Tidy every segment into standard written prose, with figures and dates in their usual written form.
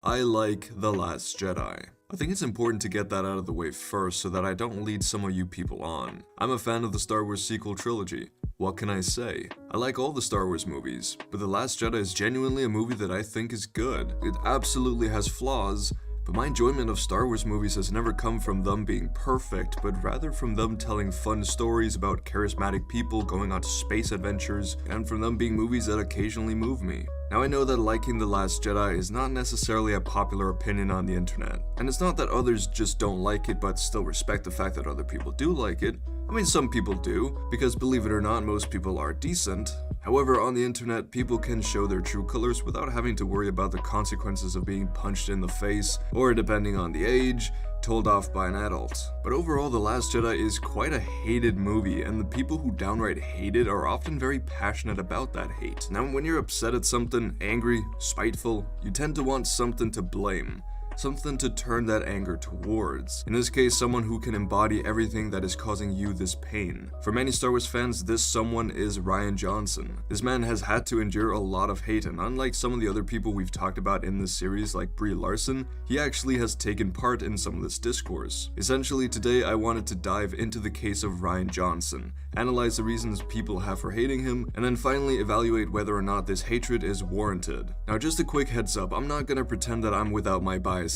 I like The Last Jedi. I think it's important to get that out of the way first so that I don't lead some of you people on. I'm a fan of the Star Wars sequel trilogy. What can I say? I like all the Star Wars movies, but The Last Jedi is genuinely a movie that I think is good. It absolutely has flaws, but my enjoyment of Star Wars movies has never come from them being perfect, but rather from them telling fun stories about charismatic people going on space adventures, and from them being movies that occasionally move me. Now I know that liking The Last Jedi is not necessarily a popular opinion on the internet, and it's not that others just don't like it but still respect the fact that other people do like it. I mean, some people do, because believe it or not, most people are decent. However, on the internet, people can show their true colors without having to worry about the consequences of being punched in the face, or depending on the age, told off by an adult. But overall, The Last Jedi is quite a hated movie, and the people who downright hate it are often very passionate about that hate. Now, when you're upset at something, angry, spiteful, you tend to want something to blame. Something to turn that anger towards. In this case, someone who can embody everything that is causing you this pain. For many Star Wars fans, this someone is Rian Johnson. This man has had to endure a lot of hate, and unlike some of the other people we've talked about in this series like Brie Larson, he actually has taken part in some of this discourse. Essentially, today I wanted to dive into the case of Rian Johnson, analyze the reasons people have for hating him, and then finally evaluate whether or not this hatred is warranted. Now, just a quick heads up, I'm not gonna pretend that I'm without my bias.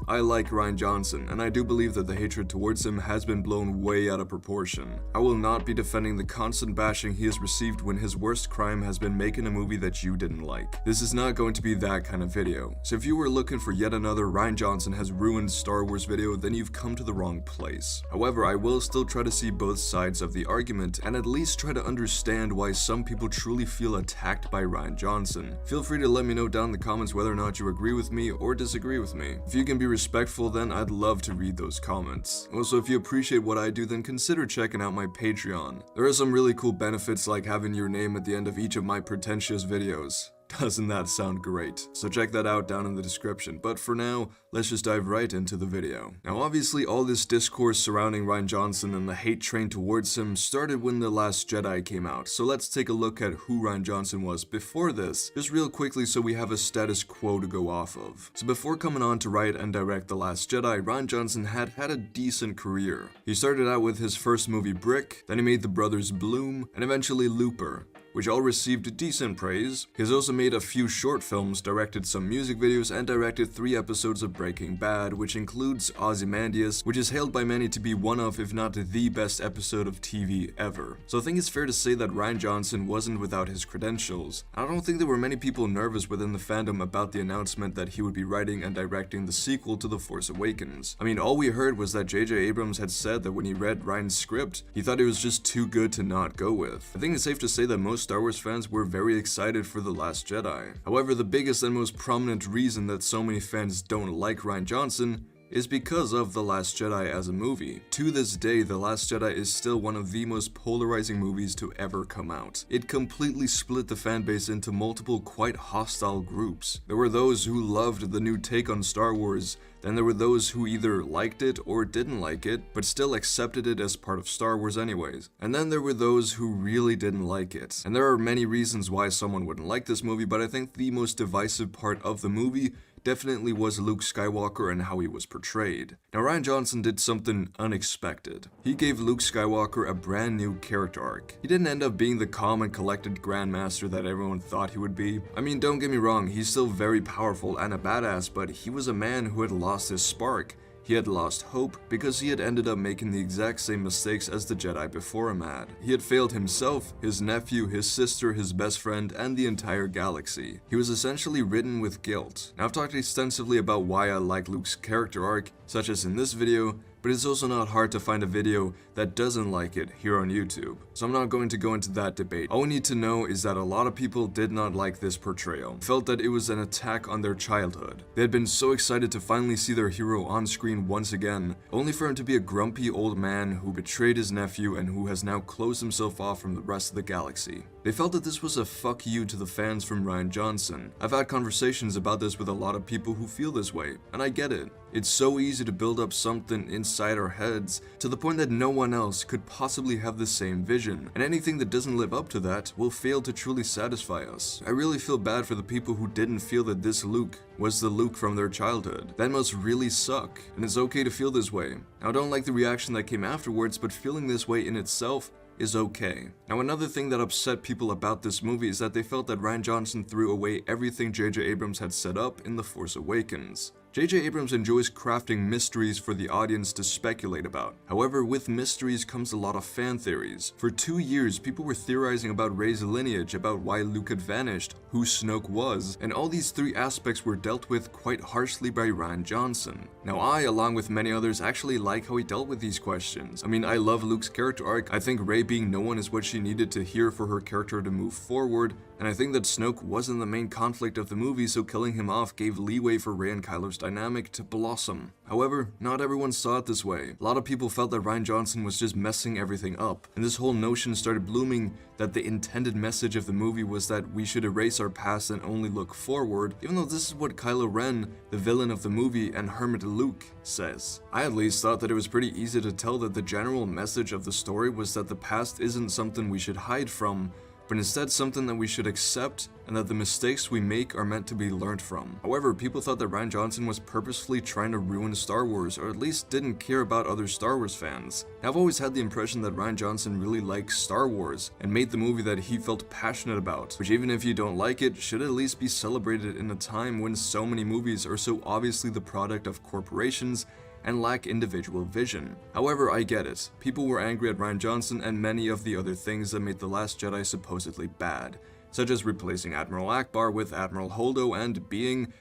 I like Rian Johnson, and I do believe that the hatred towards him has been blown way out of proportion. I will not be defending the constant bashing he has received when his worst crime has been making a movie that you didn't like. This is not going to be that kind of video. So if you were looking for yet another Rian Johnson has ruined Star Wars video, then you've come to the wrong place. However, I will still try to see both sides of the argument, and at least try to understand why some people truly feel attacked by Rian Johnson. Feel free to let me know down in the comments whether or not you agree with me or disagree with me. If you can be respectful, then I'd love to read those comments. Also, if you appreciate what I do, then consider checking out my Patreon. There are some really cool benefits like having your name at the end of each of my pretentious videos. Doesn't that sound great? So check that out down in the description, but for now, let's just dive right into the video. Now obviously all this discourse surrounding Rian Johnson and the hate train towards him started when The Last Jedi came out, so let's take a look at who Rian Johnson was before this, just real quickly so we have a status quo to go off of. So before coming on to write and direct The Last Jedi, Rian Johnson had a decent career. He started out with his first movie Brick, then he made The Brothers Bloom, and eventually Looper, which all received decent praise. He has also made a few short films, directed some music videos, and directed 3 episodes of Breaking Bad, which includes Ozymandias, which is hailed by many to be one of, if not the best episode of TV ever. So I think it's fair to say that Rian Johnson wasn't without his credentials. I don't think there were many people nervous within the fandom about the announcement that he would be writing and directing the sequel to The Force Awakens. I mean, all we heard was that J.J. Abrams had said that when he read Rian's script, he thought it was just too good to not go with. I think it's safe to say that most Star Wars fans were very excited for The Last Jedi. However, the biggest and most prominent reason that so many fans don't like Rian Johnson is because of The Last Jedi as a movie. To this day, The Last Jedi is still one of the most polarizing movies to ever come out. It completely split the fanbase into multiple quite hostile groups. There were those who loved the new take on Star Wars, then there were those who either liked it or didn't like it, but still accepted it as part of Star Wars anyways. And then there were those who really didn't like it. And there are many reasons why someone wouldn't like this movie, but I think the most divisive part of the movie definitely was Luke Skywalker and how he was portrayed. Now Rian Johnson did something unexpected. He gave Luke Skywalker a brand new character arc. He didn't end up being the calm and collected Grandmaster that everyone thought he would be. I mean, don't get me wrong, he's still very powerful and a badass, but he was a man who had lost his spark. He had lost hope because he had ended up making the exact same mistakes as the Jedi before him had. He had failed himself, his nephew, his sister, his best friend, and the entire galaxy. He was essentially ridden with guilt. Now I've talked extensively about why I like Luke's character arc, such as in this video, but it's also not hard to find a video that doesn't like it here on YouTube. So I'm not going to go into that debate. All we need to know is that a lot of people did not like this portrayal, felt that it was an attack on their childhood. They had been so excited to finally see their hero on screen once again, only for him to be a grumpy old man who betrayed his nephew and who has now closed himself off from the rest of the galaxy. They felt that this was a fuck you to the fans from Rian Johnson. I've had conversations about this with a lot of people who feel this way, and I get it. It's so easy to build up something inside our heads to the point that no one else could possibly have the same vision, and anything that doesn't live up to that will fail to truly satisfy us. I really feel bad for the people who didn't feel that this Luke was the Luke from their childhood. That must really suck, and it's okay to feel this way. Now, I don't like the reaction that came afterwards, but feeling this way in itself is okay. Now, another thing that upset people about this movie is that they felt that Rian Johnson threw away everything J.J. Abrams had set up in The Force Awakens. J.J. Abrams enjoys crafting mysteries for the audience to speculate about. However, with mysteries comes a lot of fan theories. For 2 years, people were theorizing about Rey's lineage, about why Luke had vanished, who Snoke was, and all these 3 aspects were dealt with quite harshly by Rian Johnson. Now I, along with many others, actually like how he dealt with these questions. I mean, I love Luke's character arc. I think Rey being no one is what she needed to hear for her character to move forward, and I think that Snoke wasn't the main conflict of the movie, so killing him off gave leeway for Rey and Kylo's dynamic to blossom. However, not everyone saw it this way. A lot of people felt that Rian Johnson was just messing everything up, and this whole notion started blooming that the intended message of the movie was that we should erase our past and only look forward, even though this is what Kylo Ren, the villain of the movie, and Hermit Luke says. I at least thought that it was pretty easy to tell that the general message of the story was that the past isn't something we should hide from, but instead something that we should accept, and that the mistakes we make are meant to be learned from. However, people thought that Rian Johnson was purposefully trying to ruin Star Wars, or at least didn't care about other Star Wars fans. I've always had the impression that Rian Johnson really likes Star Wars, and made the movie that he felt passionate about, which even if you don't like it, should at least be celebrated in a time when so many movies are so obviously the product of corporations and lack individual vision. However, I get it. People were angry at Rian Johnson and many of the other things that made The Last Jedi supposedly bad, such as replacing Admiral Akbar with Admiral Holdo and being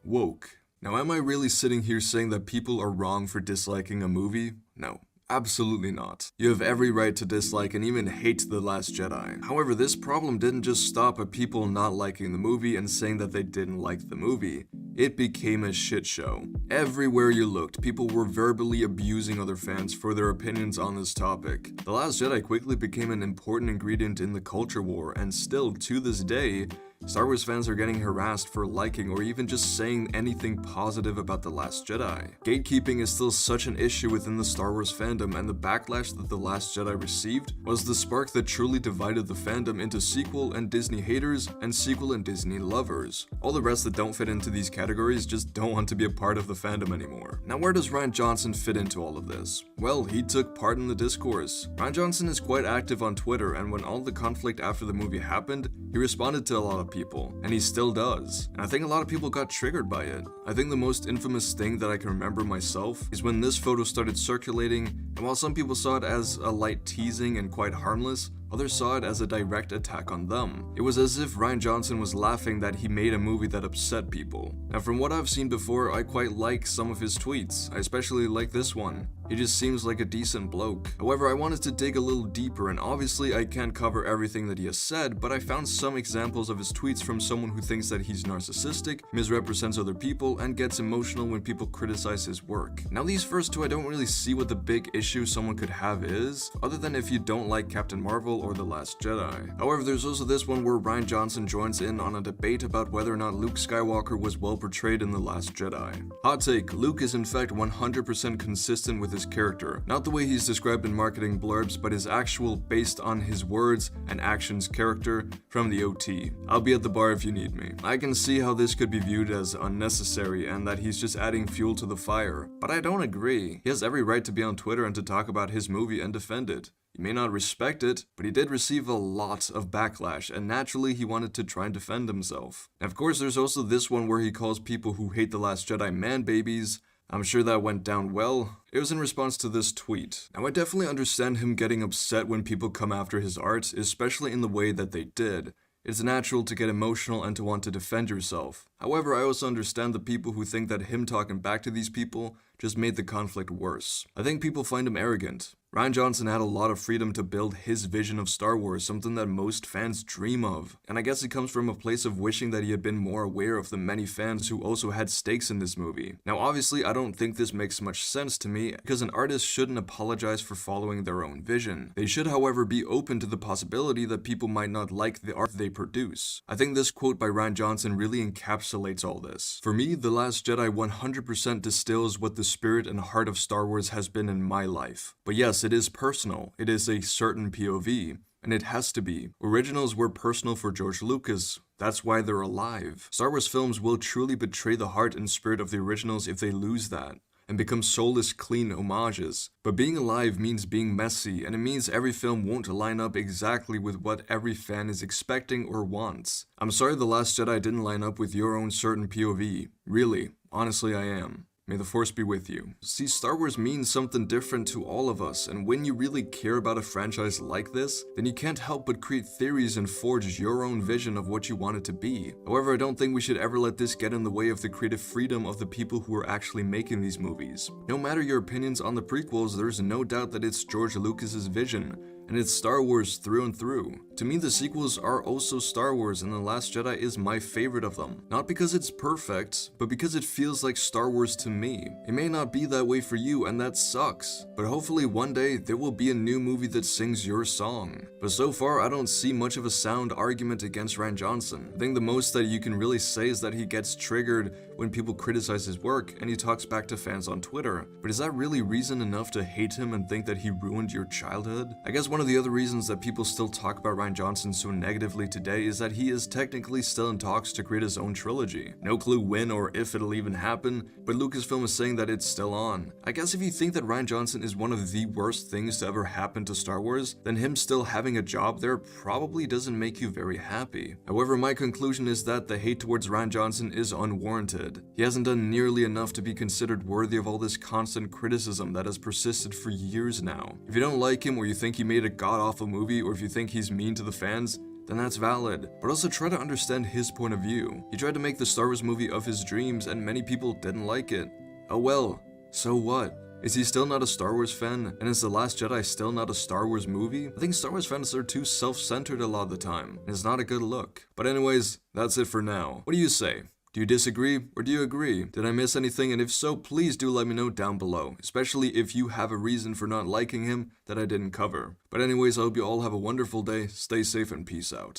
woke. Now, am I really sitting here saying that people are wrong for disliking a movie? No. Absolutely not. You have every right to dislike and even hate The Last Jedi. However, this problem didn't just stop at people not liking the movie and saying that they didn't like the movie. It became a shit show. Everywhere you looked, people were verbally abusing other fans for their opinions on this topic. The Last Jedi quickly became an important ingredient in the culture war, and still, to this day, Star Wars fans are getting harassed for liking or even just saying anything positive about The Last Jedi. Gatekeeping is still such an issue within the Star Wars fandom, and the backlash that The Last Jedi received was the spark that truly divided the fandom into sequel and Disney haters and sequel and Disney lovers. All the rest that don't fit into these categories just don't want to be a part of the fandom anymore. Now, where does Rian Johnson fit into all of this? Well, he took part in the discourse. Rian Johnson is quite active on Twitter, and when all the conflict after the movie happened, he responded to a lot of people, and he still does. And I think a lot of people got triggered by it. I think the most infamous thing that I can remember myself is when this photo started circulating, and while some people saw it as a light teasing and quite harmless, others saw it as a direct attack on them. It was as if Rian Johnson was laughing that he made a movie that upset people. Now, from what I've seen before, I quite like some of his tweets. I especially like this one. He just seems like a decent bloke. However, I wanted to dig a little deeper, and obviously I can't cover everything that he has said, but I found some examples of his tweets from someone who thinks that he's narcissistic, misrepresents other people, and gets emotional when people criticize his work. Now, these first two, I don't really see what the big issue someone could have is, other than if you don't like Captain Marvel or The Last Jedi. However, there's also this one where Rian Johnson joins in on a debate about whether or not Luke Skywalker was well portrayed in The Last Jedi. Hot take, Luke is in fact 100% consistent with his character. Not the way he's described in marketing blurbs, but his actual, based on his words and actions character from the OT. I'll be at the bar if you need me. I can see how this could be viewed as unnecessary and that he's just adding fuel to the fire, but I don't agree. He has every right to be on Twitter and to talk about his movie and defend it. He may not respect it, but he did receive a lot of backlash, and naturally he wanted to try and defend himself. And of course, there's also this one where he calls people who hate The Last Jedi man babies. I'm sure that went down well. It was in response to this tweet. Now, I definitely understand him getting upset when people come after his art, especially in the way that they did. It's natural to get emotional and to want to defend yourself. However, I also understand the people who think that him talking back to these people just made the conflict worse. I think people find him arrogant. Rian Johnson had a lot of freedom to build his vision of Star Wars, something that most fans dream of. And I guess it comes from a place of wishing that he had been more aware of the many fans who also had stakes in this movie. Now obviously I don't think this makes much sense to me, because an artist shouldn't apologize for following their own vision. They should however be open to the possibility that people might not like the art they produce. I think this quote by Rian Johnson really encapsulates all this. For me, The Last Jedi 100% distills what the spirit and heart of Star Wars has been in my life. But yes, it is personal. It is a certain POV. And it has to be. Originals were personal for George Lucas. That's why they're alive. Star Wars films will truly betray the heart and spirit of the originals if they lose that and become soulless, clean homages. But being alive means being messy, and it means every film won't line up exactly with what every fan is expecting or wants. I'm sorry The Last Jedi didn't line up with your own certain POV. Really, honestly I am. May the Force be with you. See, Star Wars means something different to all of us, and when you really care about a franchise like this, then you can't help but create theories and forge your own vision of what you want it to be. However, I don't think we should ever let this get in the way of the creative freedom of the people who are actually making these movies. No matter your opinions on the prequels, there's no doubt that it's George Lucas's vision, and it's Star Wars through and through. To me, the sequels are also Star Wars, and The Last Jedi is my favorite of them. Not because it's perfect, but because it feels like Star Wars to me. It may not be that way for you, and that sucks. But hopefully one day, there will be a new movie that sings your song. But so far, I don't see much of a sound argument against Rian Johnson. I think the most that you can really say is that he gets triggered when people criticize his work, and he talks back to fans on Twitter. But is that really reason enough to hate him and think that he ruined your childhood? I guess one of the other reasons that people still talk about Rian Johnson so negatively today is that he is technically still in talks to create his own trilogy. No clue when or if it'll even happen, but Lucasfilm is saying that it's still on. I guess if you think that Rian Johnson is one of the worst things to ever happen to Star Wars, then him still having a job there probably doesn't make you very happy. However, my conclusion is that the hate towards Rian Johnson is unwarranted. He hasn't done nearly enough to be considered worthy of all this constant criticism that has persisted for years now. If you don't like him, or you think he made a god-awful movie, or if you think he's mean to the fans, then that's valid. But also try to understand his point of view. He tried to make the Star Wars movie of his dreams, and many people didn't like it. Oh well, so what? Is he still not a Star Wars fan? And is The Last Jedi still not a Star Wars movie? I think Star Wars fans are too self-centered a lot of the time, and it's not a good look. But anyways, that's it for now. What do you say? Do you disagree, or do you agree? Did I miss anything? And if so, please do let me know down below, especially if you have a reason for not liking him that I didn't cover. But anyways, I hope you all have a wonderful day, stay safe, and peace out.